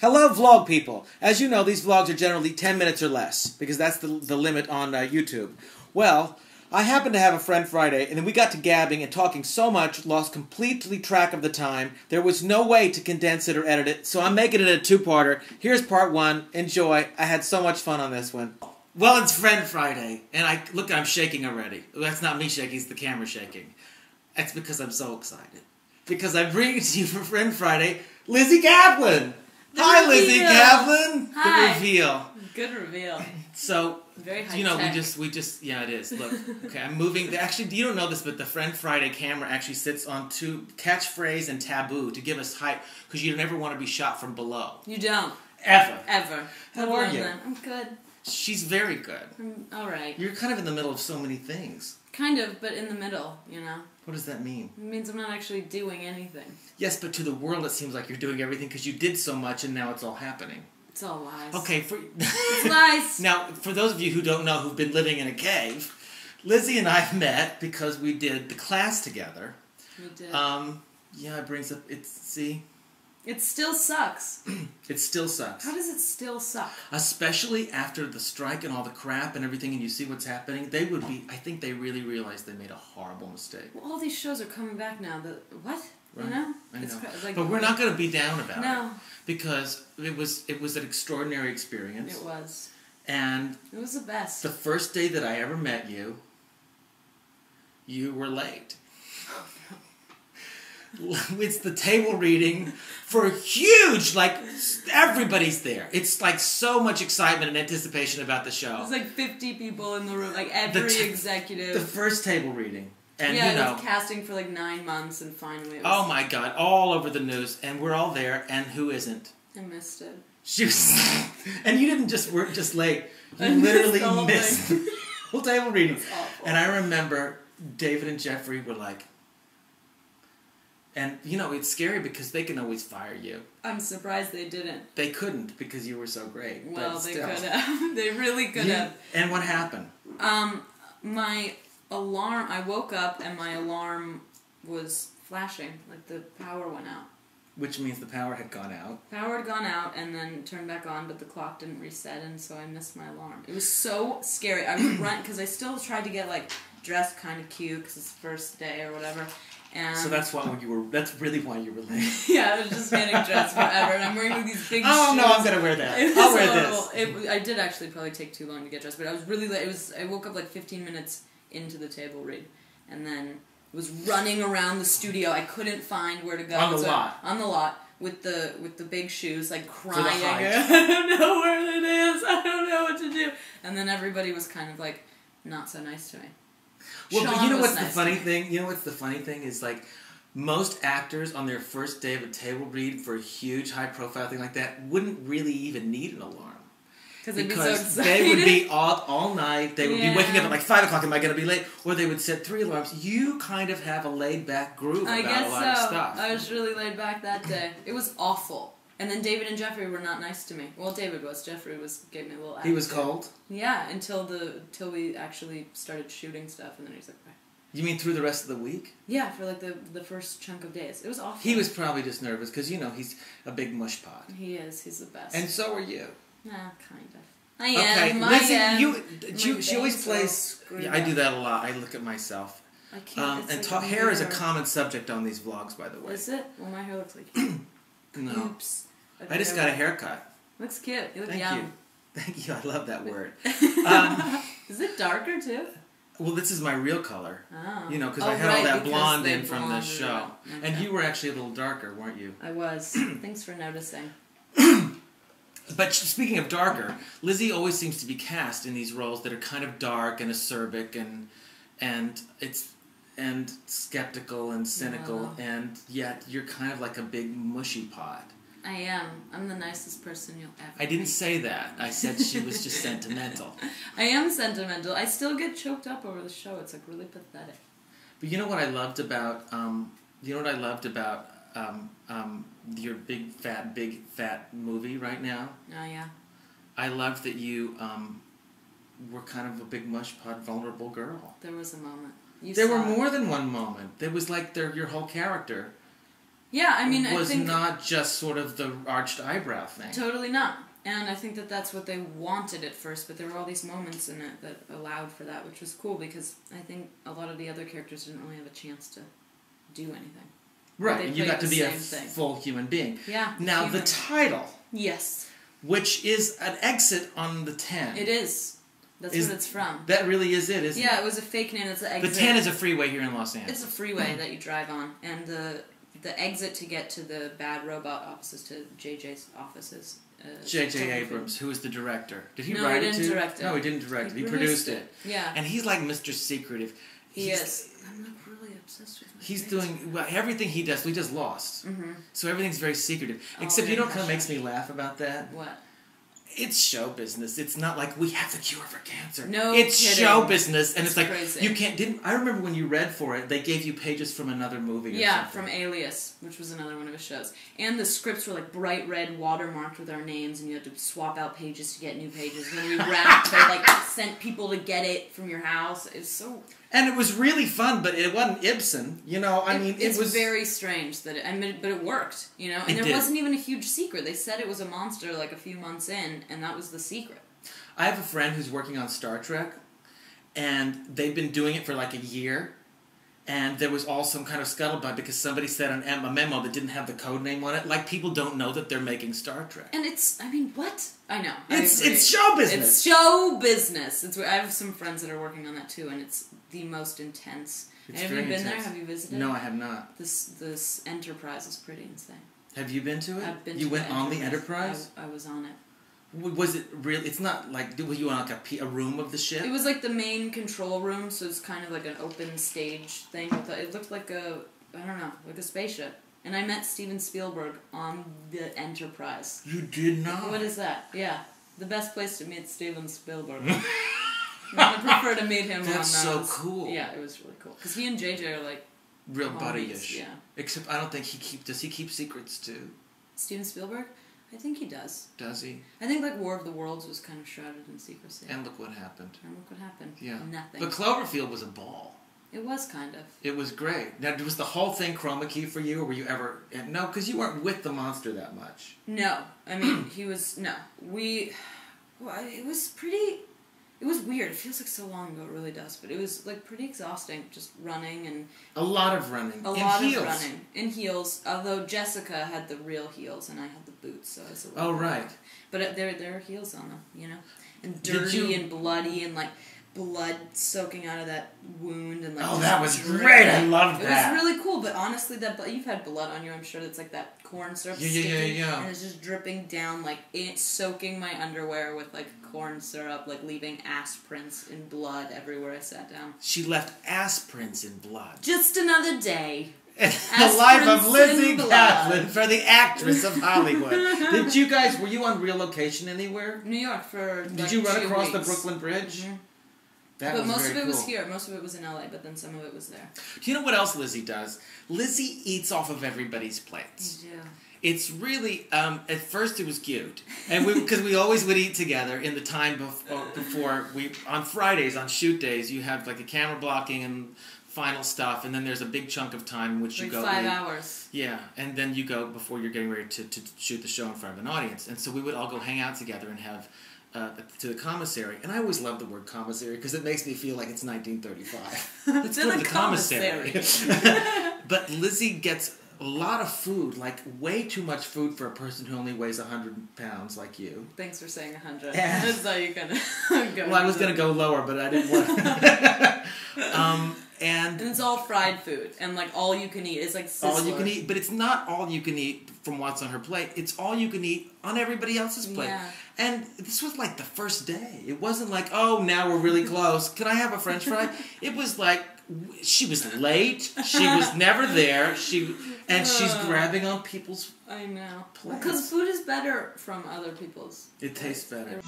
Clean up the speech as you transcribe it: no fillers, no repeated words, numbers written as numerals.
Hello, vlog people. As you know, these vlogs are generally 10 minutes or less, because that's the limit on YouTube. Well, I happened to have a friend Friday, and then we got to gabbing and talking so much, lost completely track of the time. There was no way to condense it or edit it, so I'm making it a two-parter. Here's part one. Enjoy. I had so much fun on this one. Well, it's Friend Friday, and look, I'm shaking already. That's not me shaking, it's the camera shaking. That's because I'm so excited. Because I'm bringing to you for Friend Friday, Lizzy Caplan! Hi, Lizzy Caplan! Hi. The reveal. Good reveal. So, very high you know, tech. we just, yeah, it is. Look, okay, I'm moving. Actually, you don't know this, but the Friend Friday camera actually sits on two catchphrase and taboo to give us height, because you never want to be shot from below. You don't. Ever. Ever. How are you? I'm good. She's very good. I'm alright. You're kind of in the middle of so many things. Kind of, but in the middle, you know? What does that mean? It means I'm not actually doing anything. Yes, but to the world it seems like you're doing everything because you did so much and now it's all happening. It's all lies. Okay, It's lies! Now, for those of you who don't know who've been living in a cave, Lizzy and I met because we did the class together. We did. Yeah, it brings up, see? It still sucks. It still sucks. How does it still suck? Especially after the strike and all the crap and everything and you see what's happening, they would be, I think they really realized they made a horrible mistake. Well, all these shows are coming back now. What? Right. You know? I know. Like, but we're not going to be down about No. it. Because it was an extraordinary experience. It was. And it was the best. The first day that I ever met you, you were late. It's the table reading for huge, like, everybody's there. It's like so much excitement and anticipation about the show. There's like 50 people in the room, like every executive. The first table reading. And, yeah, you know, it was casting for like 9 months and finally it was... Oh my God, all over the news. And we're all there, and who isn't? I missed it. She was... And you didn't just work just late. You literally missed the whole table reading. And I remember David and Jeffrey were like... And, you know, it's scary because they can always fire you. I'm surprised they didn't. They couldn't because you were so great. Well, but they still. could have. They really could have. And what happened? My alarm... I woke up and my alarm was flashing. Like the power went out. Which means the power had gone out. Power had gone out and then turned back on, but the clock didn't reset, and so I missed my alarm. It was so scary. I would run, because I still tried to get, like, dressed kind of cute, because it's the first day or whatever. And so that's why that's really why you were late. Yeah, I was just getting dressed forever, and I'm wearing these big shoes. Oh, no, I'm going to wear that. I'll wear this. I did actually probably take too long to get dressed, but I was really late. I woke up like 15 minutes into the table read, and then was running around the studio. I couldn't find where to go. On the lot. On the lot. With the big shoes, like crying. I don't know where it is. I don't know what to do. And then everybody was kind of like not so nice to me. Well, Sean but you know what's nice the funny thing? You know what's the funny thing is, like, most actors on their first day of a table read for a huge high-profile thing like that wouldn't really even need an alarm. Because they'd be so excited. They would be all night. They would be waking up at like 5 o'clock. Am I going to be late? Or they would set 3 alarms. You kind of have a laid-back groove about a lot of stuff. I was really laid back that day. It was awful. And then David and Jeffrey were not nice to me. Well, David was. Jeffrey gave me a little attitude. He was cold? Yeah, until we actually started shooting stuff, and then he's like, bye. You mean through the rest of the week? Yeah, for like the first chunk of days. It was awful. He was probably just nervous because, you know, he's a big mush pot. He is. He's the best. And so are you. Nah, kind of. I am. Listen, she always plays... Yeah, I do that a lot. I look at myself. I can't. Hair is a common subject on these vlogs, by the way. Is it? Well, my hair looks like... No. Oops. I just got a haircut. Looks cute. You look Thank young. you. Thank you. I love that word. Is it darker, too? Well, this is my real color. Oh. You know, because I had all that blonde in from the show. Okay. And you were actually a little darker, weren't you? I was. Thanks for noticing. But speaking of darker, Lizzy always seems to be cast in these roles that are kind of dark and acerbic and skeptical and cynical, and yet you're kind of like a big mushy pot. I am. I'm the nicest person you'll ever I didn't say that. I said she was just sentimental. I am sentimental. I still get choked up over the show. It's like really pathetic. But you know what I loved about your big fat movie right now? Oh yeah. I loved that you were kind of a big mush pot, vulnerable girl. There was a moment. There were more than one moment. There was like your whole character Yeah, I mean, was I think not just sort of the arched eyebrow thing. Totally not. And I think that that's what they wanted at first, but there were all these moments in it that allowed for that, which was cool because I think a lot of the other characters didn't really have a chance to do anything. Right, and you got to be a full human being. Yeah. Now, the title. Yes. Which is an exit on the 10. It is. That's what it's from. That really is it, isn't it? Yeah, it was a fake name. It's the exit. The 10 is a freeway here in Los Angeles. It's a freeway that you drive on, and the exit to get to the bad robot offices, to JJ's offices. J.J. Abrams, who is the director. Did he No, write he it too? didn't direct it. No, he didn't direct it. He produced it. Yeah. And he's like Mr. Secretive. He is. I'm like really obsessed with him. He's doing everything he does. He does Lost. Mm-hmm. So everything's very secretive. Except you know what kind of makes me laugh about that? What? It's show business. It's not like we have the cure for cancer. No, it's kidding. Show business, and it's like crazy. you can't. I remember when you read for it, they gave you pages from another movie. Yeah, something. from Alias, which was another one of his shows. And the scripts were like bright red, watermarked with our names, and you had to swap out pages to get new pages. When we wrapped, they like sent people to get it from your house. It's so. And it was really fun, but it wasn't Ibsen. You know, I mean, it was very strange that but it worked. You know, and there wasn't even a huge secret. They said it was a monster like a few months in, and that was the secret. I have a friend who's working on Star Trek, and they've been doing it for like a year, and there was all some kind of scuttlebutt because somebody said on a memo that didn't have the code name on it. Like, people don't know that they're making Star Trek. And it's, I mean, what? I know. It's show business. It's show business. I have some friends that are working on that too, and it's the most intense. Have you been there? Have you visited? No, I have not. This Enterprise is pretty insane. Have you been to it? I've been you to went on the Enterprise? I was on it. Was it really? It's not like, were you on like a room of the ship? It was like the main control room, so it's kind of like an open stage thing. It looked like I don't know, like a spaceship. And I met Steven Spielberg on the Enterprise. You did not? What is that? Yeah. The best place to meet Steven Spielberg. I would prefer to meet him. That's so cool. Yeah, it was really cool. Because he and JJ are like real buddy-ish. Yeah. Except I don't think does he keep secrets too? Steven Spielberg? I think he does. Does he? I think like War of the Worlds was kind of shrouded in secrecy. And look what happened. Yeah. Nothing. But Cloverfield was a ball. It was kind of. It was great. Now, was the whole thing chroma key for you, or were you ever... No, because you weren't with the monster that much. No. I mean, he was... No. It was pretty... It was weird. It feels like so long ago. It really does. But it was like pretty exhausting, just running and... A lot of running. A lot of running. In heels. Although Jessica had the real heels and I had the boots, so I was a little... Oh, right. But there are heels on them, you know? And dirty and bloody and like... blood soaking out of that wound and like... Oh, that was great! I loved that! It was really cool, but honestly, you've had blood on you, I'm sure. It's like that corn syrup sticking, yeah. and it's just dripping down, like, it's soaking my underwear with, like, corn syrup, like, leaving ass prints in blood everywhere I sat down. She left ass prints in blood. Just another day. The life of Lizzy Caplan for the actress of Hollywood. Were you on real location anywhere? New York for, Did you run across weeks. the Brooklyn Bridge? Mm-hmm. But most of it was here. Most of it was in LA, but then some of it was there. Do you know what else Lizzy does? Lizzy eats off of everybody's plates. Yeah. It's really, at first it was cute. And because we always would eat together in the time before on Fridays, on shoot days, you have like the camera blocking and final stuff, and then there's a big chunk of time in which you go... 5 hours. Yeah, and then you go before you're getting ready to shoot the show in front of an audience. And so we would all go hang out together and have... to the commissary, and I always love the word commissary because it makes me feel like it's 1935. Let's go to the commissary. But Lizzy gets a lot of food, like way too much food for a person who only weighs 100 pounds like you. Thanks for saying 100. I thought you gonna go. Well, I was gonna go lower, but I didn't want. And it's all fried food, and like all you can eat. It's like Sizzler. All you can eat, but it's not all you can eat from what's on her plate. It's all you can eat on everybody else's plate. Yeah. And this was like the first day. It wasn't like, oh, now we're really close. Can I have a French fry? It was like she was late. She was never there. She's grabbing on people's. I know. Plates. Because food is better from other people's. It tastes better.